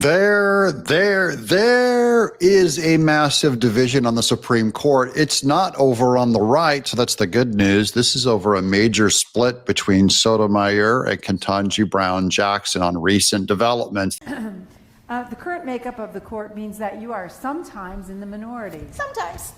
There is a massive division on the Supreme Court. It's not over on the right, so that's the good news. This is over a major split between Sotomayor and Ketanji Brown Jackson on recent developments. The current makeup of the court means that you are sometimes in the minority. Sometimes.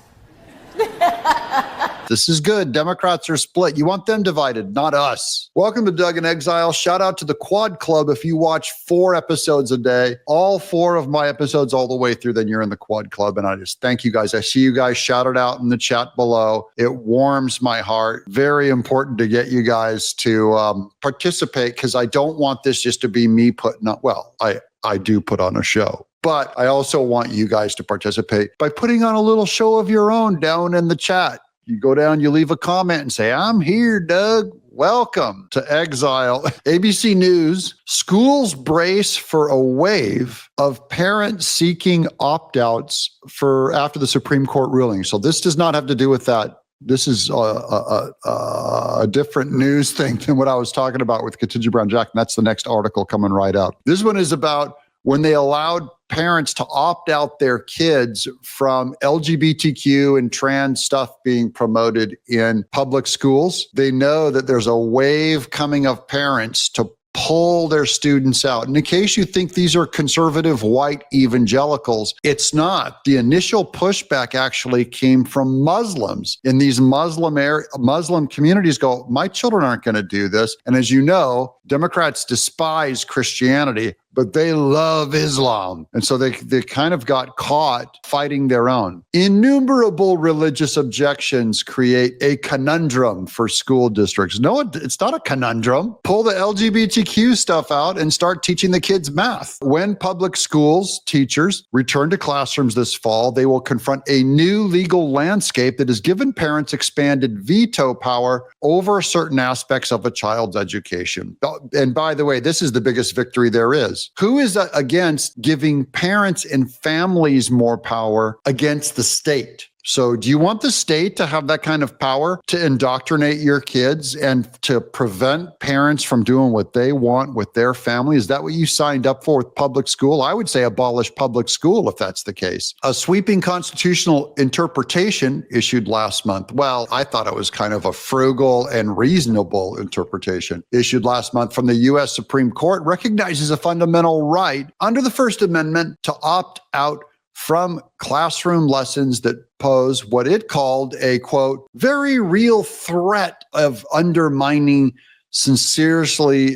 This is good. Democrats are split. You want them divided, not us. Welcome to Doug In Exile. Shout out to the Quad Club. If you watch 4 episodes a day, all 4 of my episodes all the way through, then you're in the Quad Club. And I just thank you guys. I see you guys shouted out in the chat below. It warms my heart. Very important to get you guys to participate, because I don't want this just to be me putting on, well, I do put on a show. But I also want you guys to participate by putting on a little show of your own down in the chat. You go down, you leave a comment and say, I'm here, Doug. Welcome to Exile. ABC News, schools brace for a wave of parents seeking opt-outs for after the Supreme Court ruling. So this does not have to do with that. This is a different news thing than what I was talking about with Ketanji Brown Jackson. That's the next article coming right up. This one is about when they allowed parents to opt out their kids from LGBTQ and trans stuff being promoted in public schools. They know that there's a wave coming of parents to pull their students out. And in case you think these are conservative white evangelicals, it's not. The initial pushback actually came from Muslims in these Muslim communities. Go, my children aren't going to do this. And as you know, Democrats despise Christianity, but they love Islam. And so they kind of got caught fighting their own. Innumerable religious objections create a conundrum for school districts. No, it's not a conundrum. Pull the LGBTQ stuff out and start teaching the kids math. When public schools teachers return to classrooms this fall, they will confront a new legal landscape that has given parents expanded veto power over certain aspects of a child's education. And by the way, this is the biggest victory there is. Who is against giving parents and families more power against the state? So do you want the state to have that kind of power to indoctrinate your kids and to prevent parents from doing what they want with their family? Is that what you signed up for with public school? I would say abolish public school if that's the case. A sweeping constitutional interpretation issued last month. Well, I thought it was kind of a frugal and reasonable interpretation issued last month from the U.S. Supreme Court recognizes a fundamental right under the First Amendment to opt out from classroom lessons that pose what it called a, quote, very real threat of undermining sincerely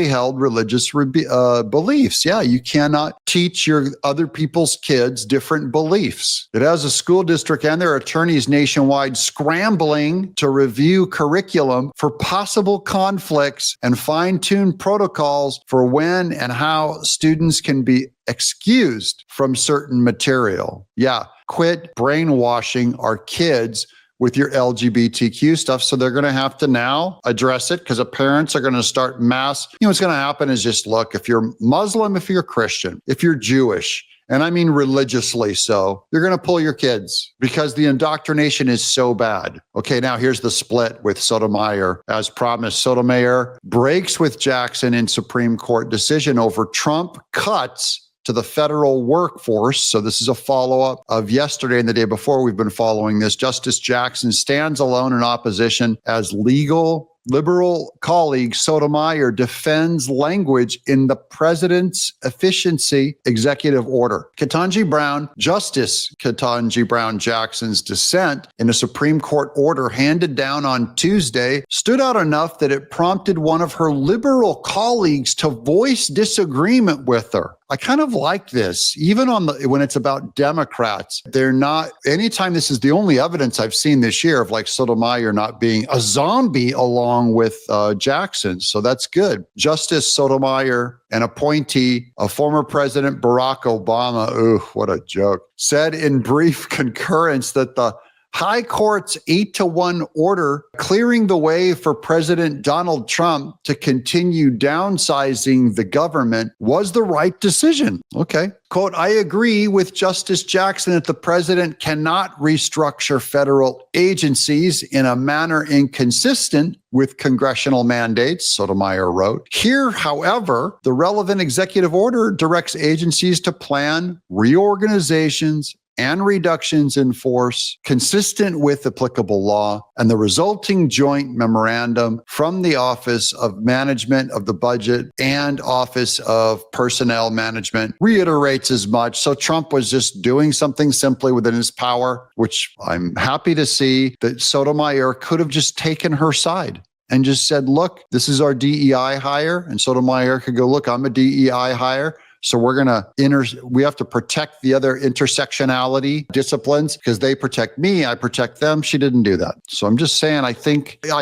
held religious beliefs. Yeah, you cannot teach your other people's kids different beliefs. It has a school district and their attorneys nationwide scrambling to review curriculum for possible conflicts and fine-tune protocols for when and how students can be excused from certain material. Yeah, quit brainwashing our kids with your LGBTQ stuff. So they're going to have to now address it because the parents are going to start mass. You know, what's going to happen is just look, if you're Muslim, if you're Christian, if you're Jewish, and I mean religiously so, you're going to pull your kids because the indoctrination is so bad. Okay, now here's the split with Sotomayor. As promised, Sotomayor breaks with Jackson in Supreme Court decision over Trump cuts to the federal workforce. So this is a follow-up of yesterday and the day before. We've been following this. Justice Jackson stands alone in opposition as liberal colleague Sotomayor defends language in the president's efficiency executive order. Justice Ketanji Brown Jackson's dissent in a Supreme Court order handed down on Tuesday stood out enough that it prompted one of her liberal colleagues to voice disagreement with her. I kind of like this, even when it's about Democrats. They're not, anytime this is the only evidence I've seen this year of like Sotomayor not being a zombie along with Jackson. So that's good. Justice Sotomayor, an appointee of former President Barack Obama, ooh, what a joke, said in brief concurrence that the High Court's 8-1 order clearing the way for President Donald Trump to continue downsizing the government was the right decision. Okay. Quote, I agree with Justice Jackson that the president cannot restructure federal agencies in a manner inconsistent with congressional mandates, Sotomayor wrote. Here, however, the relevant executive order directs agencies to plan reorganizations and reductions in force consistent with applicable law, and the resulting joint memorandum from the Office of Management of the Budget and Office of Personnel Management reiterates as much. So Trump was just doing something simply within his power, which I'm happy to see that Sotomayor could have just taken her side and just said, look, this is our DEI hire. And Sotomayor could go, look, I'm a DEI hire. So we have to protect the other intersectionality disciplines because they protect me, I protect them. She didn't do that. So I'm just saying, I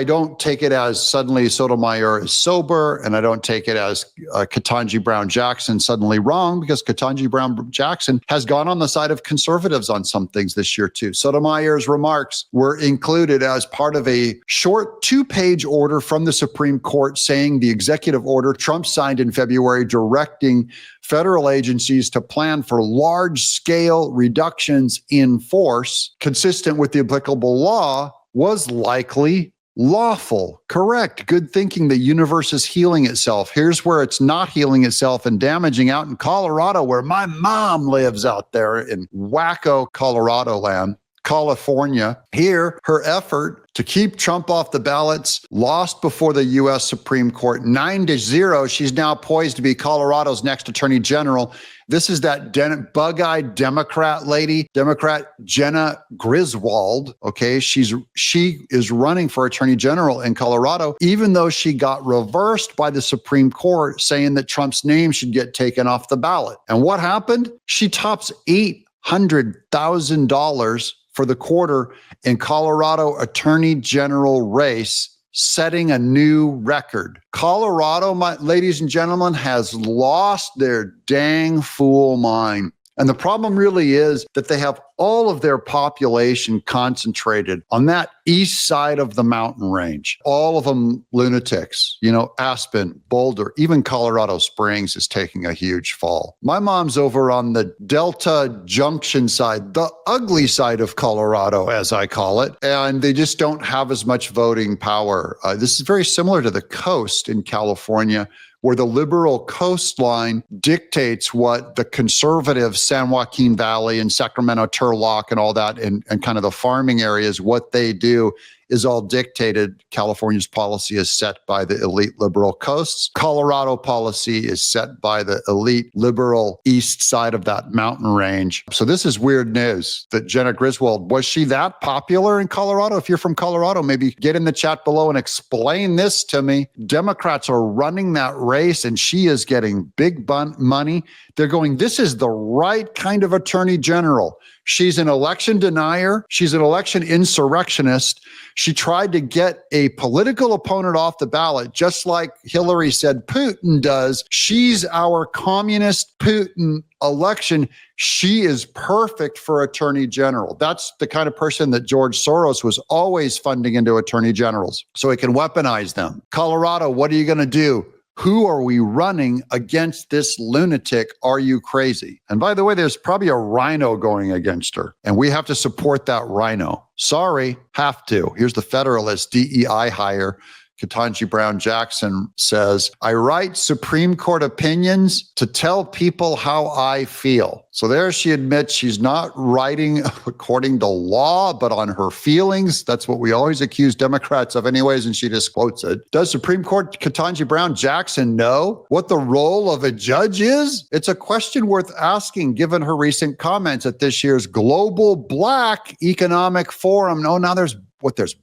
don't take it as suddenly Sotomayor is sober, and I don't take it as Ketanji Brown Jackson suddenly wrong, because Ketanji Brown Jackson has gone on the side of conservatives on some things this year too. Sotomayor's remarks were included as part of a short 2-page order from the Supreme Court saying the executive order Trump signed in February directing federal agencies to plan for large-scale reductions in force consistent with the applicable law was likely lawful. Correct. Good thinking. The universe is healing itself. Here's where it's not healing itself and damaging out in Colorado, where my mom lives out there in wacko Colorado land. California. Here, her effort to keep Trump off the ballots lost before the U.S. Supreme Court 9-0. She's now poised to be Colorado's next attorney general. This is that bug-eyed Democrat lady, Democrat Jenna Griswold. Okay, she is running for attorney general in Colorado, even though she got reversed by the Supreme Court saying that Trump's name should get taken off the ballot. And what happened? She tops $800,000 for the quarter in Colorado attorney general race, setting a new record. Colorado, ladies and gentlemen, has lost their dang fool mind. And the problem really is that they have all of their population concentrated on that east side of the mountain range. All of them lunatics, Aspen, Boulder, even Colorado Springs is taking a huge fall. My mom's over on the Delta Junction side, the ugly side of Colorado, as I call it, and they just don't have as much voting power. This is very similar to the coast in California, where the liberal coastline dictates what the conservative San Joaquin Valley and Sacramento, Turlock and all that, and kind of the farming areas, what they do is all dictated. California's policy is set by the elite liberal coasts. Colorado policy is set by the elite liberal east side of that mountain range. So this is weird news that Jenna Griswold, was she that popular in Colorado? If you're from Colorado, maybe get in the chat below and explain this to me. Democrats are running that race and she is getting big money. They're going, this is the right kind of attorney general. She's an election denier. She's an election insurrectionist. She tried to get a political opponent off the ballot, just like Hillary said Putin does. She's our communist Putin election. She is perfect for attorney general. That's the kind of person that George Soros was always funding into attorney generals, so he can weaponize them. Colorado, what are you going to do? Who are we running against this lunatic? Are you crazy? And by the way, there's probably a rhino going against her, and we have to support that rhino. Sorry, have to. Here's the Federalist DEI hire. Ketanji Brown Jackson says, I write Supreme Court opinions to tell people how I feel. So there she admits she's not writing according to law, but on her feelings. That's what we always accuse Democrats of anyways, and she just quotes it. Does Supreme Court Ketanji Brown Jackson know what the role of a judge is? It's a question worth asking given her recent comments at this year's Global Black Economic Forum. Oh, now there's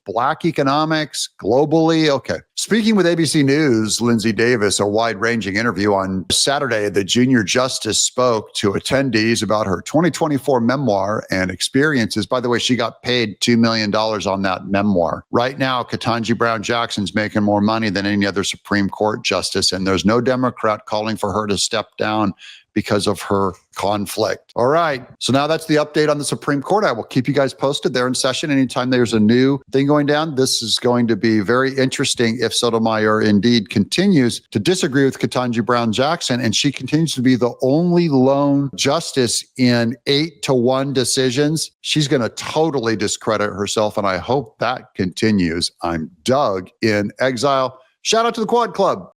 Black economics globally? Okay. Speaking with ABC News, Lindsay Davis, a wide-ranging interview on Saturday, the junior justice spoke to attendees about her 2024 memoir and experiences. By the way, she got paid $2 million on that memoir. Right now, Ketanji Brown Jackson's making more money than any other Supreme Court justice, and there's no Democrat calling for her to step down because of her conflict. All right. So now that's the update on the Supreme Court. I will keep you guys posted. They're in session anytime there's a new thing going down. This is going to be very interesting if Sotomayor indeed continues to disagree with Ketanji Brown Jackson, and she continues to be the only lone justice in 8-1 decisions. She's going to totally discredit herself, and I hope that continues. I'm Doug in Exile. Shout out to the Quad Club.